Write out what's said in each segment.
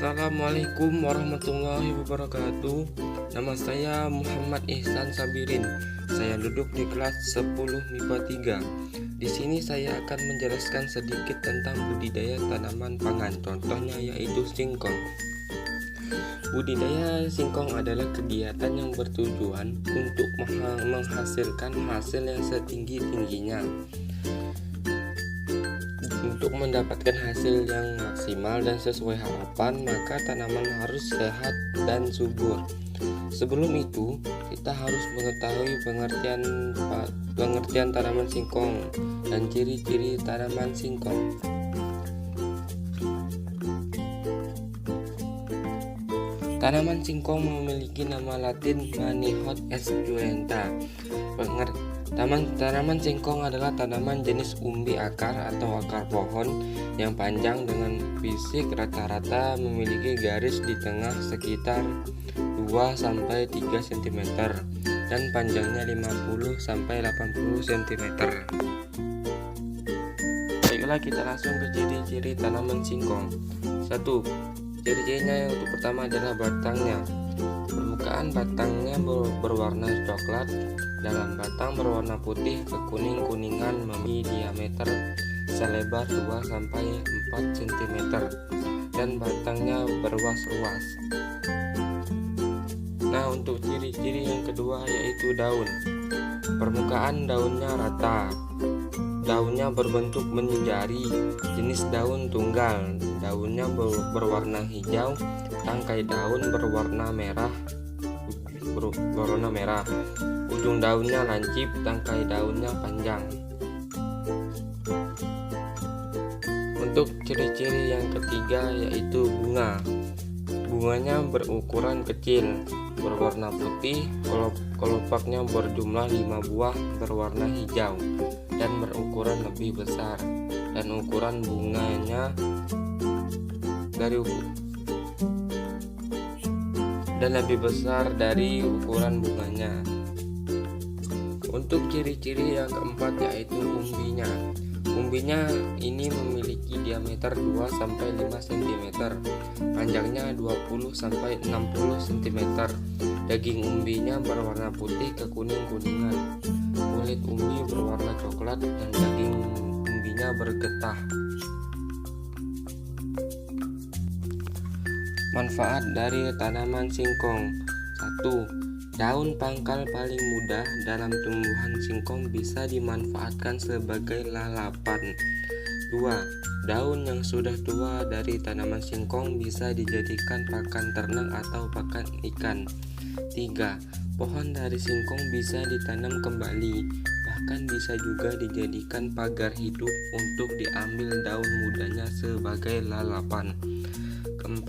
Assalamualaikum warahmatullahi wabarakatuh. Nama saya Muhammad Ihsan Sabirin. Saya duduk di kelas 10 MIPA 3. Di sini saya akan menjelaskan sedikit tentang budidaya tanaman pangan. Contohnya yaitu singkong. Budidaya singkong adalah kegiatan yang bertujuan untuk menghasilkan hasil yang setinggi-tingginya. Untuk mendapatkan hasil yang maksimal dan sesuai harapan, maka tanaman harus sehat dan subur. Sebelum itu, kita harus mengetahui pengertian tanaman singkong dan ciri-ciri tanaman singkong. Tanaman singkong memiliki nama latin Manihot esculenta. Tanaman singkong adalah tanaman jenis umbi akar atau akar pohon yang panjang dengan fisik rata-rata memiliki garis di tengah sekitar 2-3 cm dan panjangnya 50-80 cm. Baiklah, kita langsung ke ciri-ciri tanaman singkong. 1. Ciri-cirinya yang untuk pertama adalah batangnya. Permukaan batangnya berwarna coklat, dalam batang berwarna putih ke kuning-kuningan, memiliki diameter selebar 2-4 cm dan batangnya berwas-was. Nah, untuk ciri-ciri yang kedua yaitu daun. Permukaan daunnya rata, daunnya berbentuk menjari, jenis daun tunggal, daunnya berwarna hijau, tangkai daun berwarna merah, ujung daunnya lancip, tangkai daunnya panjang. Untuk ciri-ciri yang ketiga yaitu bunga. Bunganya berukuran kecil, berwarna putih, kelopaknya berjumlah 5 buah, berwarna hijau dan berukuran lebih besar, dan ukuran bunganya lebih besar dari ukuran bunganya. Untuk ciri-ciri yang keempat yaitu umbinya. Umbinya ini memiliki diameter 2-5 cm, panjangnya 20-60 cm. Daging umbinya berwarna putih ke kuning-kuningan. Kulit umbi berwarna coklat dan daging umbinya bergetah. Manfaat dari tanaman singkong. 1. Daun pangkal paling mudah dalam tumbuhan singkong bisa dimanfaatkan sebagai lalapan. 2. Daun yang sudah tua dari tanaman singkong bisa dijadikan pakan ternak atau pakan ikan. 3. Pohon dari singkong bisa ditanam kembali, bahkan bisa juga dijadikan pagar hidup untuk diambil daun mudanya sebagai lalapan. 4.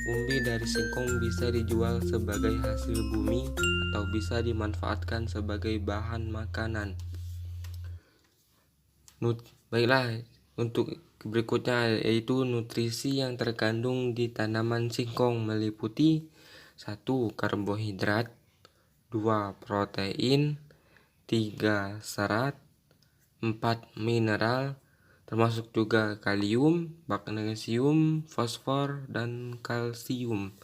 Umbi dari singkong bisa dijual sebagai hasil bumi atau bisa dimanfaatkan sebagai bahan makanan. Baiklah, untuk berikutnya yaitu nutrisi yang terkandung di tanaman singkong meliputi 1. Karbohidrat, 2. Protein, 3. Serat, 4. Mineral, termasuk juga kalium, magnesium, fosfor, dan kalsium.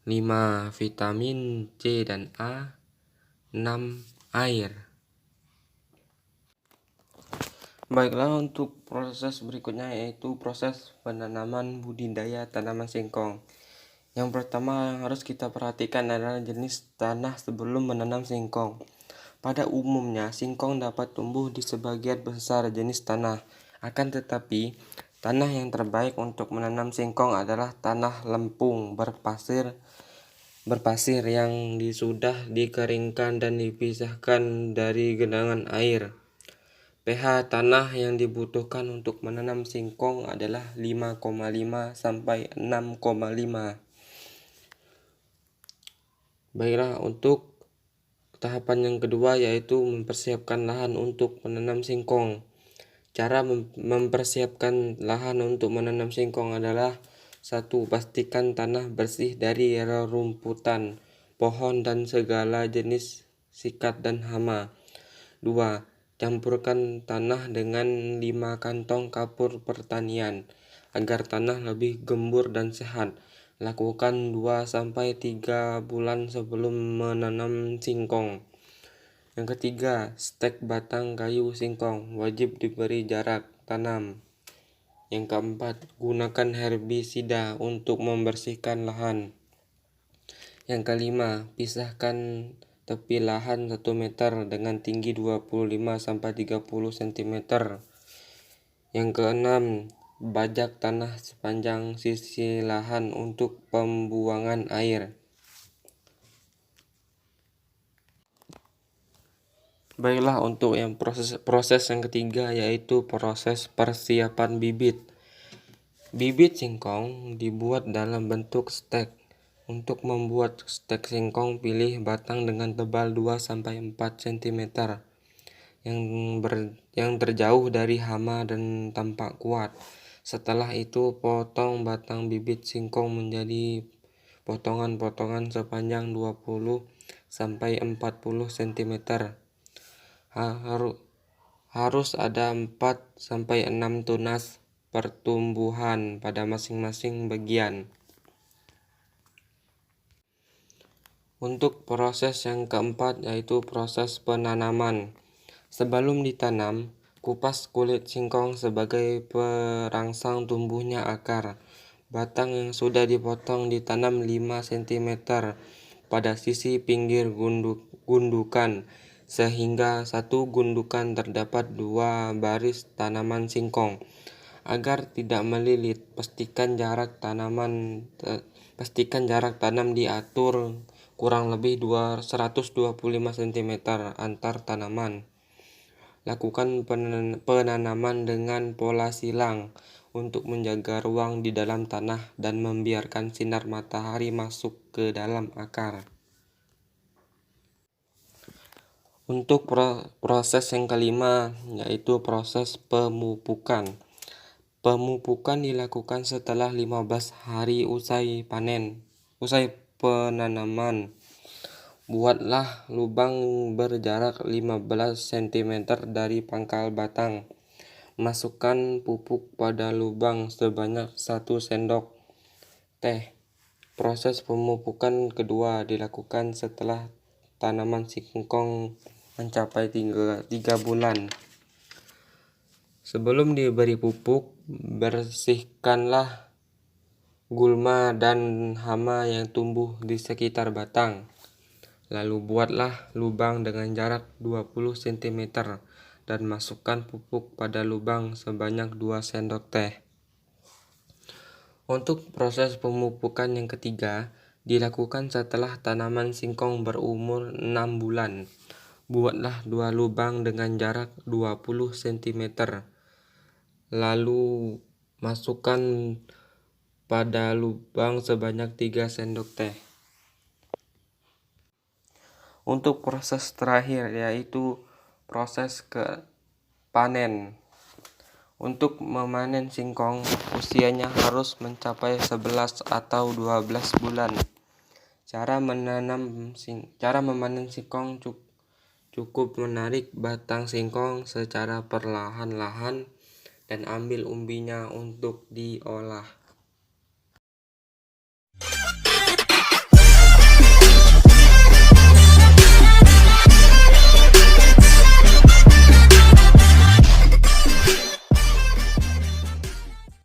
5. Vitamin C dan A. 6. Air. Baiklah, untuk proses berikutnya yaitu proses penanaman budidaya tanaman singkong. Yang pertama yang harus kita perhatikan adalah jenis tanah sebelum menanam singkong. Pada umumnya, singkong dapat tumbuh di sebagian besar jenis tanah. Akan tetapi, tanah yang terbaik untuk menanam singkong adalah tanah lempung berpasir yang sudah dikeringkan dan dipisahkan dari genangan air. pH tanah yang dibutuhkan untuk menanam singkong adalah 5,5 sampai 6,5. Baiklah, untuk tahapan yang kedua yaitu mempersiapkan lahan untuk menanam singkong. Cara mempersiapkan lahan untuk menanam singkong adalah 1. Pastikan tanah bersih dari rerumputan, pohon dan segala jenis sikat dan hama. 2. Campurkan tanah dengan 5 kantong kapur pertanian agar tanah lebih gembur dan sehat. Lakukan 2-3 bulan sebelum menanam singkong. Yang ketiga, stek batang kayu singkong wajib diberi jarak tanam. Yang keempat, gunakan herbisida untuk membersihkan lahan. Yang kelima, pisahkan tepi lahan 1 meter dengan tinggi 25-30 cm. Yang keenam, bajak tanah sepanjang sisi lahan untuk pembuangan air. Baiklah, untuk yang proses yang ketiga, yaitu proses persiapan bibit. Bibit singkong dibuat dalam bentuk stek. Untuk membuat stek singkong, pilih batang dengan tebal 2-4 cm yang terjauh dari hama dan tampak kuat. Setelah itu, potong batang bibit singkong menjadi potongan-potongan sepanjang 20-40 cm. Harus ada 4-6 tunas pertumbuhan pada masing-masing bagian. Untuk proses yang keempat, yaitu proses penanaman. Sebelum ditanam, kupas kulit singkong sebagai perangsang tumbuhnya akar. Batang yang sudah dipotong ditanam 5 cm pada sisi pinggir gundukan, sehingga satu gundukan terdapat 2 baris tanaman singkong. Agar tidak melilit, pastikan jarak tanam diatur kurang lebih 125 cm antar tanaman. Lakukan penanaman dengan pola silang untuk menjaga ruang di dalam tanah dan membiarkan sinar matahari masuk ke dalam akar. Untuk proses yang kelima, yaitu proses pemupukan. Pemupukan dilakukan setelah 15 hari usai penanaman. Buatlah lubang berjarak 15 cm dari pangkal batang. Masukkan pupuk pada lubang sebanyak 1 sendok teh. Proses pemupukan kedua dilakukan setelah tanaman singkong mencapai 3 bulan. Sebelum diberi pupuk, bersihkanlah gulma dan hama yang tumbuh di sekitar batang. Lalu buatlah lubang dengan jarak 20 cm dan masukkan pupuk pada lubang sebanyak 2 sendok teh. Untuk proses pemupukan yang ketiga dilakukan setelah tanaman singkong berumur 6 bulan. Buatlah 2 lubang dengan jarak 20 cm. Lalu masukkan pada lubang sebanyak 3 sendok teh. Untuk proses terakhir, yaitu proses panen. Untuk memanen singkong, usianya harus mencapai 11 atau 12 bulan. Cara memanen singkong cukup menarik batang singkong secara perlahan-lahan dan ambil umbinya untuk diolah.